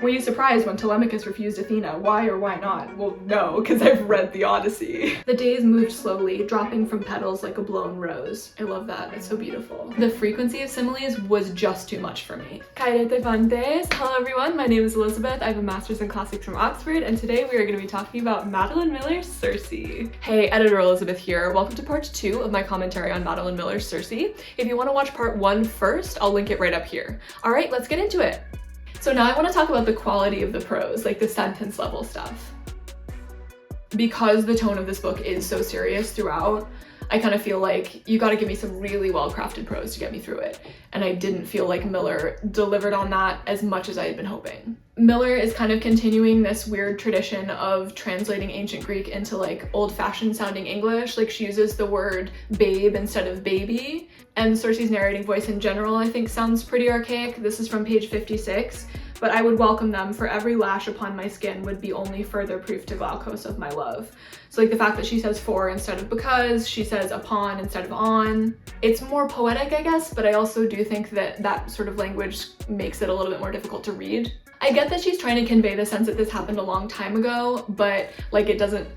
Were you surprised when Telemachus refused Athena? Why or why not? Well, no, because I've read the Odyssey. The days moved slowly, dropping from petals like a blown rose. I love that, it's so beautiful. The frequency of similes was just too much for me. Cairete fantes. Hello everyone, my name is Elizabeth. I have a master's in classics from Oxford, and today we are going to be talking about Madeline Miller's Circe. Hey, editor Elizabeth here. Welcome to part 2 of my commentary on Madeline Miller's Circe. If you want to watch part 1 first, I'll link it right up here. All right, let's get into it. So now I want to talk about the quality of the prose, like the sentence level stuff. Because the tone of this book is so serious throughout, I kind of feel like you gotta give me some really well-crafted prose to get me through it. And I didn't feel like Miller delivered on that as much as I had been hoping. Miller is kind of continuing this weird tradition of translating ancient Greek into like old-fashioned sounding English. Like she uses the word babe instead of baby. And Circe's narrating voice in general, I think, sounds pretty archaic. This is from page 56. But I would welcome them, for every lash upon my skin would be only further proof to Glaucos of my love. So like the fact that she says for instead of because, she says upon instead of on. It's more poetic, I guess, but I also do think that that sort of language makes it a little bit more difficult to read. I get that she's trying to convey the sense that this happened a long time ago, but like it doesn't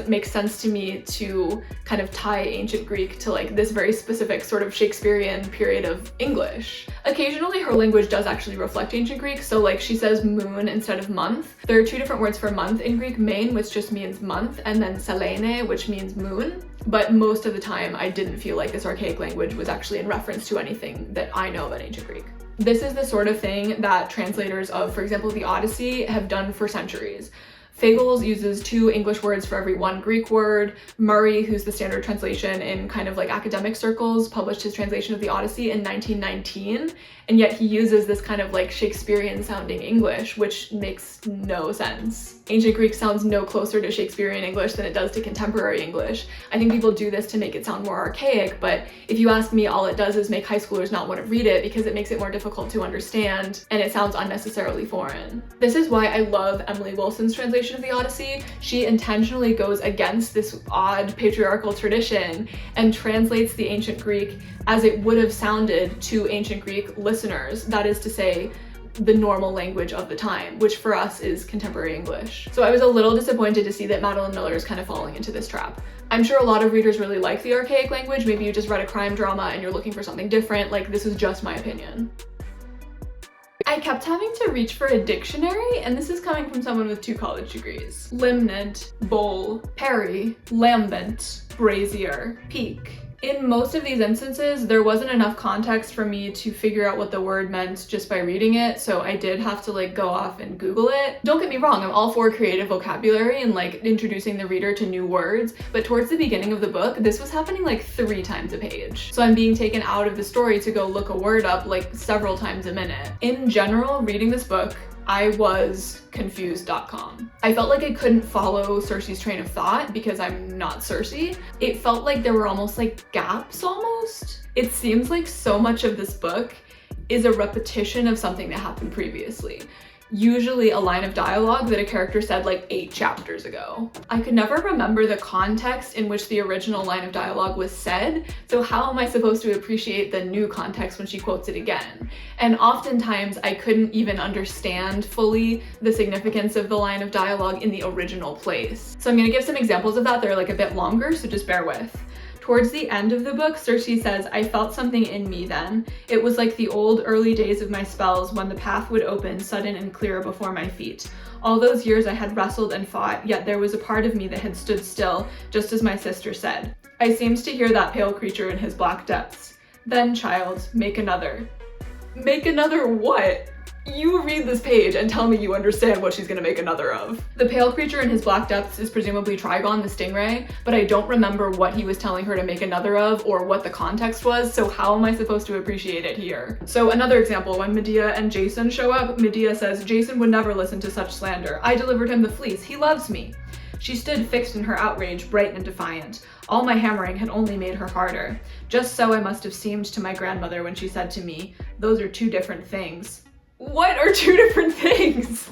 make sense to me to kind of tie ancient Greek to like this very specific sort of Shakespearean period of English. Occasionally her language does actually reflect ancient Greek, so like she says moon instead of month. There are 2 different words for month in Greek, main, which just means month, and then selene, which means moon. But most of the time I didn't feel like this archaic language was actually in reference to anything that I know about ancient Greek. This is the sort of thing that translators of, for example, the Odyssey have done for centuries. Fagles uses 2 English words for every 1 Greek word. Murray, who's the standard translation in kind of like academic circles, published his translation of the Odyssey in 1919, and yet he uses this kind of like Shakespearean sounding English, which makes no sense. Ancient Greek sounds no closer to Shakespearean English than it does to contemporary English. I think people do this to make it sound more archaic, but if you ask me, all it does is make high schoolers not want to read it because it makes it more difficult to understand and it sounds unnecessarily foreign. This is why I love Emily Wilson's translation of the Odyssey. She intentionally goes against this odd patriarchal tradition and translates the ancient Greek as it would have sounded to ancient Greek listeners. That is to say, the normal language of the time, which for us is contemporary English. So I was a little disappointed to see that Madeline Miller is kind of falling into this trap. I'm sure a lot of readers really like the archaic language. Maybe you just read a crime drama and you're looking for something different. Like, this is just my opinion. I kept having to reach for a dictionary, and this is coming from someone with 2 college degrees. Limnant, bowl, parry, lambent, brazier, peak. In most of these instances, there wasn't enough context for me to figure out what the word meant just by reading it, so I did have to like go off and Google it. Don't get me wrong, I'm all for creative vocabulary and like introducing the reader to new words, but towards the beginning of the book, this was happening like 3 times a page. So I'm being taken out of the story to go look a word up like several times a minute. In general, reading this book, I was confused.com. I felt like I couldn't follow Circe's train of thought because I'm not Circe. It felt like there were almost like gaps almost. It seems like so much of this book is a repetition of something that happened previously. Usually a line of dialogue that a character said like 8 chapters ago. I could never remember the context in which the original line of dialogue was said, so how am I supposed to appreciate the new context when she quotes it again? And oftentimes I couldn't even understand fully the significance of the line of dialogue in the original place. So I'm gonna give some examples of that. They're like a bit longer, so just bear with. Towards the end of the book, Circe says, "I felt something in me then. It was like the old early days of my spells when the path would open sudden and clear before my feet. All those years I had wrestled and fought, yet there was a part of me that had stood still, just as my sister said. I seemed to hear that pale creature in his black depths. Then, child, make another." Make another what? You read this page and tell me you understand what she's gonna make another of. The pale creature in his black depths is presumably Trigon the stingray, but I don't remember what he was telling her to make another of or what the context was, so how am I supposed to appreciate it here? So another example, when Medea and Jason show up, Medea says, "Jason would never listen to such slander. I delivered him the fleece. He loves me." She stood fixed in her outrage, bright and defiant. All my hammering had only made her harder. Just so I must have seemed to my grandmother when she said to me, "Those are 2 different things." What are 2 different things?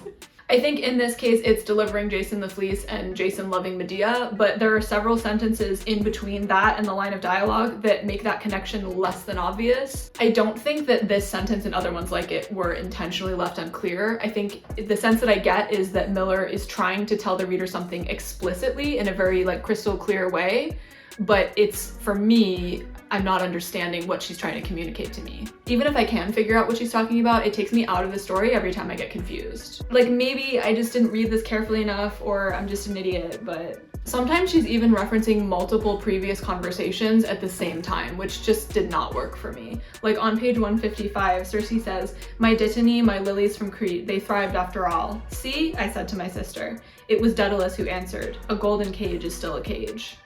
I think in this case it's delivering Jason the Fleece and Jason loving Medea, but there are several sentences in between that and the line of dialogue that make that connection less than obvious. I don't think that this sentence and other ones like it were intentionally left unclear. I think the sense that I get is that Miller is trying to tell the reader something explicitly in a very like crystal clear way, but it's, for me, I'm not understanding what she's trying to communicate to me. Even if I can figure out what she's talking about, it takes me out of the story every time I get confused. Like, maybe I just didn't read this carefully enough, or I'm just an idiot, but sometimes she's even referencing multiple previous conversations at the same time, which just did not work for me. Like on page 155, Circe says, "My Dittany, my lilies from Crete, they thrived after all. See, I said to my sister. It was Daedalus who answered, a golden cage is still a cage."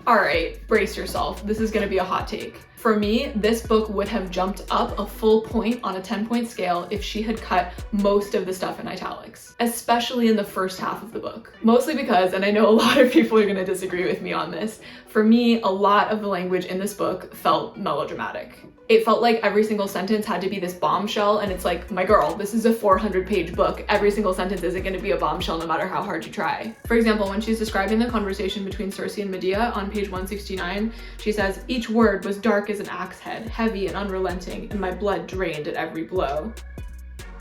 All right, brace yourself. This is gonna be a hot take. For me, this book would have jumped up a full point on a 10-point scale if she had cut most of the stuff in italics, especially in the first half of the book. Mostly because, and I know a lot of people are gonna disagree with me on this, for me, a lot of the language in this book felt melodramatic. It felt like every single sentence had to be this bombshell, and it's like, my girl, this is a 400-page book. Every single sentence isn't going to be a bombshell no matter how hard you try. For example, when she's describing the conversation between Circe and Medea on page 169, she says, "Each word was dark as an axe head, heavy and unrelenting, and my blood drained at every blow."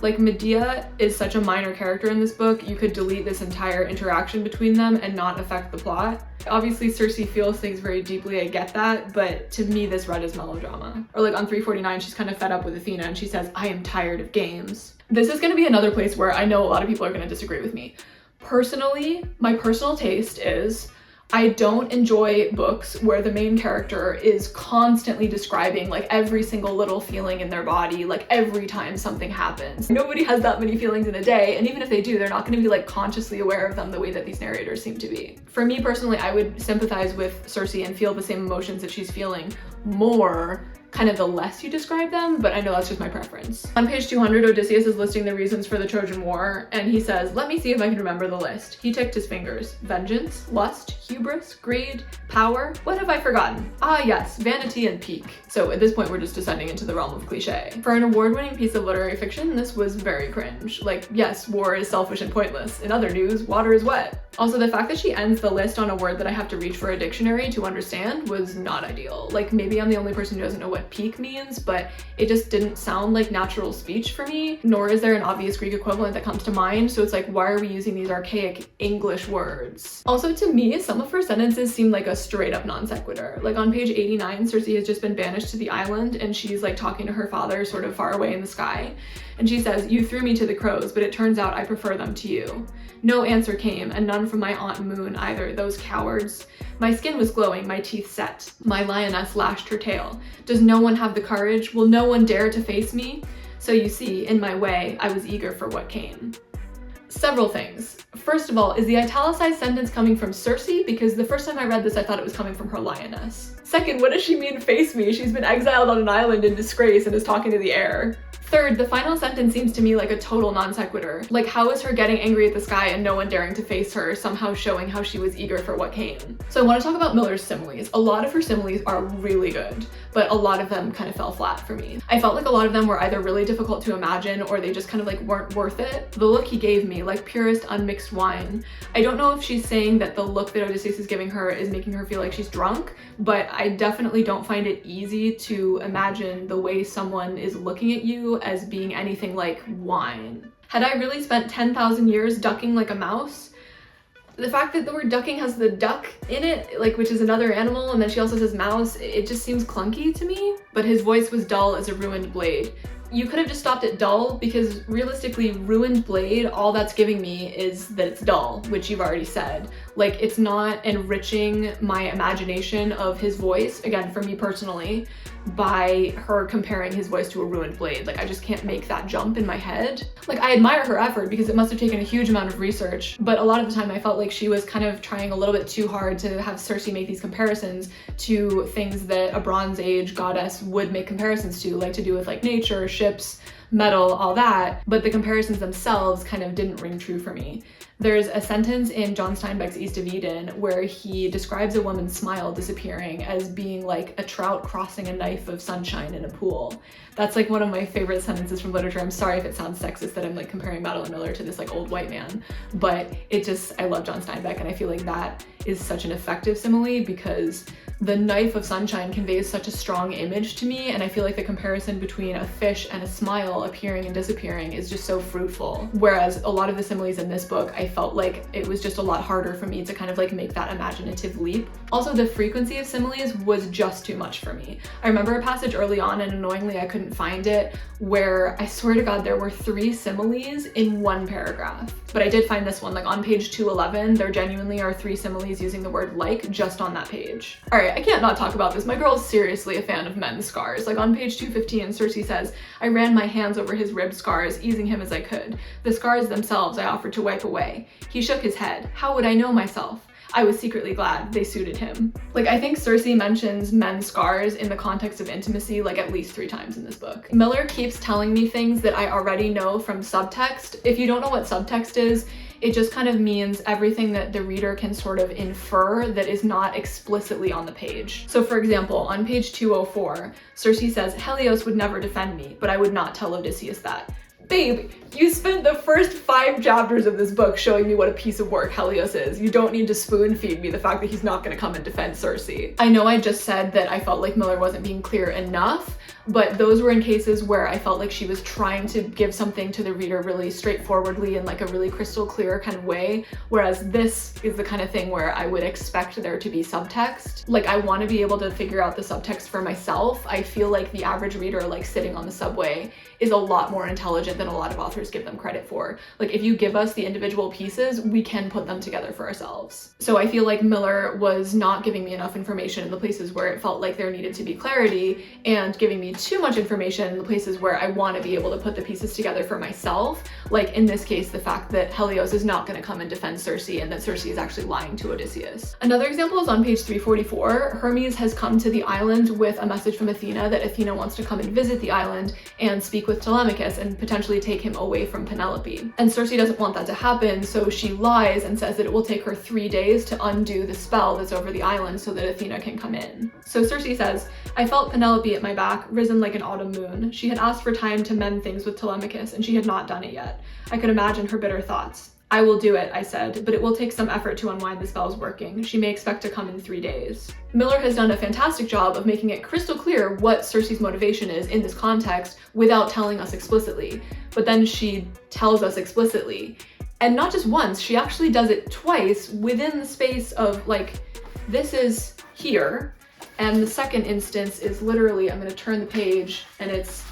Like, Medea is such a minor character in this book, you could delete this entire interaction between them and not affect the plot. Obviously, Circe feels things very deeply, I get that, but to me, this read as melodrama. Or like on 349, she's kind of fed up with Athena and she says, "I am tired of games." This is gonna be another place where I know a lot of people are gonna disagree with me. Personally, my personal taste is, I don't enjoy books where the main character is constantly describing like every single little feeling in their body, like every time something happens. Nobody has that many feelings in a day, and even if they do, they're not going to be like consciously aware of them the way that these narrators seem to be. For me personally, I would sympathize with Circe and feel the same emotions that she's feeling more kind of the less you describe them, but I know that's just my preference. On page 200, Odysseus is listing the reasons for the Trojan War, and he says, "Let me see if I can remember the list." He ticked his fingers. Vengeance, lust, hubris, greed, power. What have I forgotten? Ah yes, vanity and pique. So at this point, we're just descending into the realm of cliche. For an award-winning piece of literary fiction, this was very cringe. Like, yes, war is selfish and pointless. In other news, water is wet. Also, the fact that she ends the list on a word that I have to reach for a dictionary to understand was not ideal. Like, maybe I'm the only person who doesn't know what peak means, but it just didn't sound like natural speech for me, nor is there an obvious Greek equivalent that comes to mind, so it's like, why are we using these archaic English words? Also, to me, some of her sentences seemed like a straight up non sequitur. Like on page 89, Circe has just been banished to the island, and she's like talking to her father sort of far away in the sky, and she says, "You threw me to the crows, but it turns out I prefer them to you." No answer came, and none from my Aunt Moon either, those cowards. My skin was glowing, my teeth set. My lioness lashed her tail. Does no one have the courage? Will no one dare to face me? So you see, in my way, I was eager for what came. Several things. First of all, is the italicized sentence coming from Circe? Because the first time I read this, I thought it was coming from her lioness. Second, what does she mean, face me? She's been exiled on an island in disgrace and is talking to the air. Third, the final sentence seems to me like a total non sequitur. Like, how is her getting angry at the sky and no one daring to face her somehow showing how she was eager for what came? So I want to talk about Miller's similes. A lot of her similes are really good, but a lot of them kind of fell flat for me. I felt like a lot of them were either really difficult to imagine or they just kind of like weren't worth it. The look he gave me, like purest unmixed wine. I don't know if she's saying that the look that Odysseus is giving her is making her feel like she's drunk, but I definitely don't find it easy to imagine the way someone is looking at you as being anything like wine. Had I really spent 10,000 years ducking like a mouse? The fact that the word ducking has the duck in it, like, which is another animal, and then she also says mouse, it just seems clunky to me. But his voice was dull as a ruined blade. You could have just stopped at dull, because realistically, ruined blade, all that's giving me is that it's dull, which you've already said. Like, it's not enriching my imagination of his voice, again, for me personally, by her comparing his voice to a ruined blade. Like, I just can't make that jump in my head. Like, I admire her effort because it must have taken a huge amount of research, but a lot of the time I felt like she was kind of trying a little bit too hard to have Circe make these comparisons to things that a Bronze Age goddess would make comparisons to, like to do with like nature, ships, metal, all that, but the comparisons themselves kind of didn't ring true for me. There's a sentence in John Steinbeck's East of Eden where he describes a woman's smile disappearing as being like a trout crossing a knife of sunshine in a pool. That's like one of my favorite sentences from literature. I'm sorry if it sounds sexist that I'm like comparing Madeline Miller to this like old white man, but I love John Steinbeck, and I feel like that is such an effective simile because the knife of sunshine conveys such a strong image to me, and I feel like the comparison between a fish and a smile appearing and disappearing is just so fruitful. Whereas a lot of the similes in this book, I felt like it was just a lot harder for me to kind of like make that imaginative leap. Also, the frequency of similes was just too much for me. I remember a passage early on, and annoyingly I couldn't find it, where I swear to God there were 3 similes in one paragraph. But I did find this one, like on page 211, there genuinely are 3 similes using the word like just on that page. All right, I can't not talk about this. My girl's seriously a fan of men's scars. Like on page 215, Circe says, I ran my hands over his rib scars, easing him as I could. The scars themselves I offered to wipe away. He shook his head. How would I know myself? I was secretly glad they suited him. Like, I think Circe mentions men's scars in the context of intimacy like at least 3 times in this book. Miller keeps telling me things that I already know from subtext. If you don't know what subtext is, it just kind of means everything that the reader can sort of infer that is not explicitly on the page. So for example, on page 204, Circe says, Helios would never defend me, but I would not tell Odysseus that. Babe, you spent the first 5 chapters of this book showing me what a piece of work Helios is. You don't need to spoon feed me the fact that he's not gonna come and defend Circe. I know I just said that I felt like Miller wasn't being clear enough, but those were in cases where I felt like she was trying to give something to the reader really straightforwardly in like a really crystal clear kind of way, whereas this is the kind of thing where I would expect there to be subtext. Like, I want to be able to figure out the subtext for myself. I feel like the average reader, like sitting on the subway, is a lot more intelligent than a lot of authors give them credit for. Like, if you give us the individual pieces, we can put them together for ourselves. So I feel like Miller was not giving me enough information in the places where it felt like there needed to be clarity, and giving me too much information in the places where I want to be able to put the pieces together for myself. Like in this case, the fact that Helios is not going to come and defend Circe, and that Circe is actually lying to Odysseus. Another example is on page 344. Hermes has come to the island with a message from Athena that Athena wants to come and visit the island and speak with Telemachus and potentially take him away from Penelope. And Circe doesn't want that to happen, so she lies and says that it will take her 3 days to undo the spell that's over the island so that Athena can come in. So Circe says, I felt Penelope at my back, risen like an autumn moon. She had asked for time to mend things with Telemachus, and she had not done it yet. I could imagine her bitter thoughts. I will do it, I said, but it will take some effort to unwind the spell's working. She may expect to come in 3 days. Miller has done a fantastic job of making it crystal clear what Circe's motivation is in this context without telling us explicitly. But then she tells us explicitly. And not just once, she actually does it twice within the space of like, this is here. And the second instance is literally, I'm gonna turn the page and it's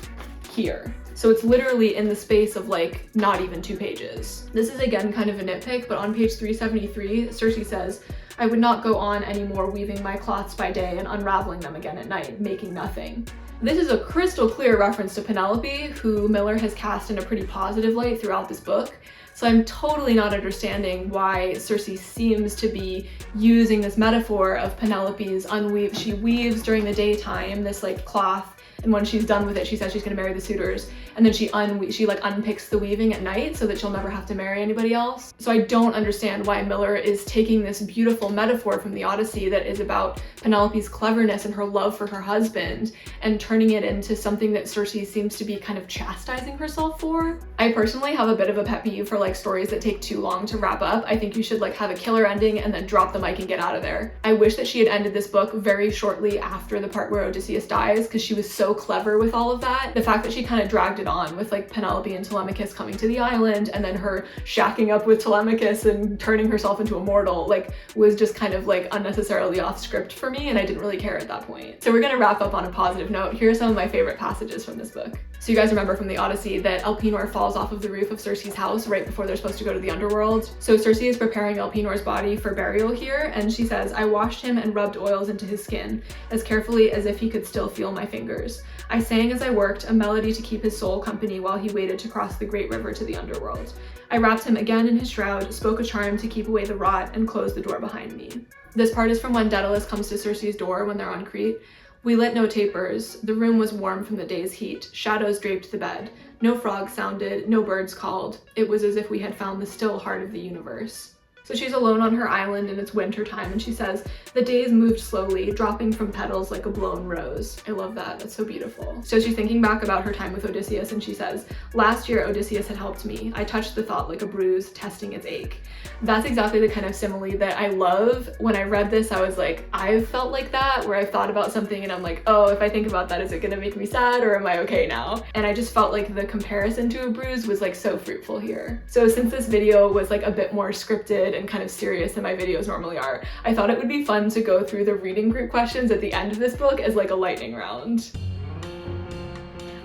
here. So it's literally in the space of like not even 2 pages. This is again kind of a nitpick, but on page 373, Circe says, I would not go on anymore weaving my cloths by day and unraveling them again at night, making nothing. This is a crystal clear reference to Penelope, who Miller has cast in a pretty positive light throughout this book. So I'm totally not understanding why Circe seems to be using this metaphor of Penelope's she weaves during the daytime, this like cloth, and when she's done with it, she says she's gonna marry the suitors, and then she like unpicks the weaving at night so that she'll never have to marry anybody else. So I don't understand why Miller is taking this beautiful metaphor from the Odyssey that is about Penelope's cleverness and her love for her husband and turning it into something that Circe seems to be kind of chastising herself for. I personally have a bit of a pet peeve for like stories that take too long to wrap up. I think you should like have a killer ending and then drop the mic and get out of there. I wish that she had ended this book very shortly after the part where Odysseus dies, because she was so clever with all of that. The fact that she kind of dragged it on with like Penelope and Telemachus coming to the island and then her shacking up with Telemachus and turning herself into a mortal, like, was just kind of like unnecessarily off script for me, and I didn't really care at that point. So we're gonna wrap up on a positive note. Here are some of my favorite passages from this book. So you guys remember from the Odyssey that Elpenor falls off of the roof of Circe's house right before they're supposed to go to the underworld. So Circe is preparing Elpenor's body for burial here, and she says, I washed him and rubbed oils into his skin, as carefully as if he could still feel my fingers. I sang as I worked, a melody to keep his soul company while he waited to cross the great river to the underworld. I wrapped him again in his shroud, spoke a charm to keep away the rot, and closed the door behind me. This part is from when Daedalus comes to Circe's door when they're on Crete. We lit no tapers. The room was warm from the day's heat. Shadows draped the bed. No frogs sounded, no birds called. It was as if we had found the still heart of the universe. So she's alone on her island and it's winter time, and she says, the days moved slowly, dropping from petals like a blown rose. I love that, that's so beautiful. So she's thinking back about her time with Odysseus, and she says, last year Odysseus had helped me. I touched the thought like a bruise, testing its ache. That's exactly the kind of simile that I love. When I read this, I was like, I've felt like that, where I've thought about something and I'm like, oh, if I think about that, is it gonna make me sad or am I okay now? And I just felt like the comparison to a bruise was like so fruitful here. So since this video was like a bit more scripted and kind of serious than my videos normally are, I thought it would be fun to go through the reading group questions at the end of this book as like a lightning round.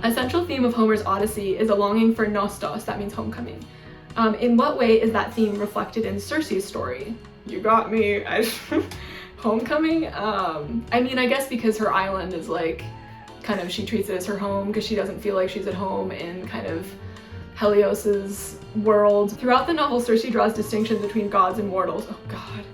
A central theme of Homer's Odyssey is a longing for nostos, that means homecoming. In what way is that theme reflected in Circe's story? You got me. Homecoming? I mean, I guess because her island is like, kind of, she treats it as her home because she doesn't feel like she's at home in kind of Helios's world. Throughout the novel, Circe draws distinctions between gods and mortals. Oh god.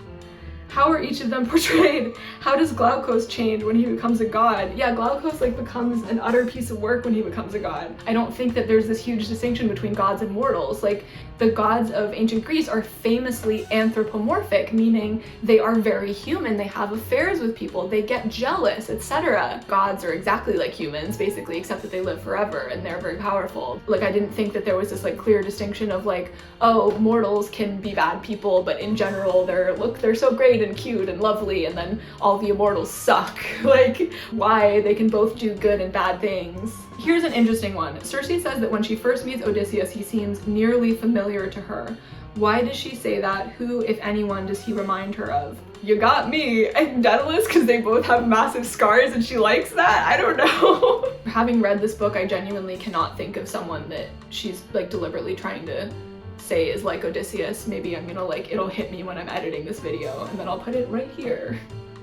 How are each of them portrayed? How does Glaukos change when he becomes a god? Yeah, Glaukos like becomes an utter piece of work when he becomes a god. I don't think that there's this huge distinction between gods and mortals. Like, the gods of ancient Greece are famously anthropomorphic, meaning they are very human, they have affairs with people, they get jealous, etc. Gods are exactly like humans, basically, except that they live forever and they're very powerful. Like, I didn't think that there was this like clear distinction of like, oh, mortals can be bad people, but in general they're so great and cute and lovely, and then all the immortals suck. Like, why? They can both do good and bad things. Here's an interesting one. Circe says that when she first meets Odysseus, he seems nearly familiar to her. Why does she say that? Who, if anyone, does he remind her of? You got me! And Daedalus, because they both have massive scars and she likes that? I don't know. Having read this book, I genuinely cannot think of someone that she's like deliberately trying to say is like Odysseus. Maybe I'm gonna like, it'll hit me when I'm editing this video and then I'll put it right here.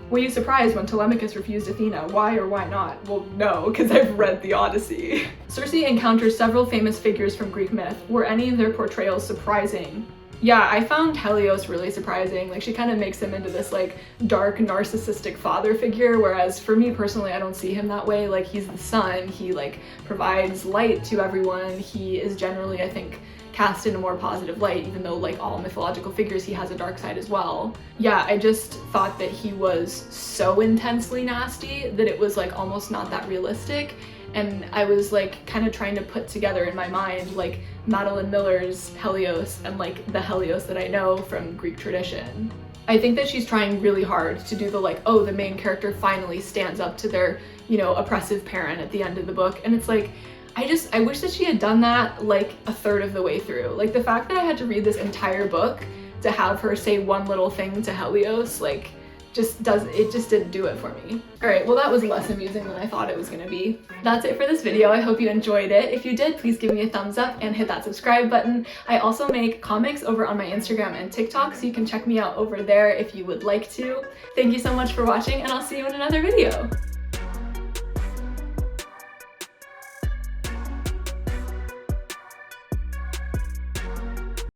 Were you surprised when Telemachus refused Athena? Why or why not? Well, no, because I've read the Odyssey. Circe encounters several famous figures from Greek myth. Were any of their portrayals surprising? Yeah, I found Helios really surprising. Like, she kind of makes him into this like dark narcissistic father figure, whereas for me personally, I don't see him that way. Like, he's the sun, he like provides light to everyone. He is generally, I think, cast in a more positive light, even though like all mythological figures, he has a dark side as well. Yeah, I just thought that he was so intensely nasty that it was like almost not that realistic. And I was like kind of trying to put together in my mind like Madeline Miller's Helios and like the Helios that I know from Greek tradition. I think that she's trying really hard to do the like, oh, the main character finally stands up to their, you know, oppressive parent at the end of the book. And it's like, I wish that she had done that like a third of the way through. Like, the fact that I had to read this entire book to have her say one little thing to Helios, like, just didn't do it for me. Alright, well that was less amusing than I thought it was gonna be. That's it for this video. I hope you enjoyed it. If you did, please give me a thumbs up and hit that subscribe button. I also make comics over on my Instagram and TikTok, so you can check me out over there if you would like to. Thank you so much for watching, and I'll see you in another video.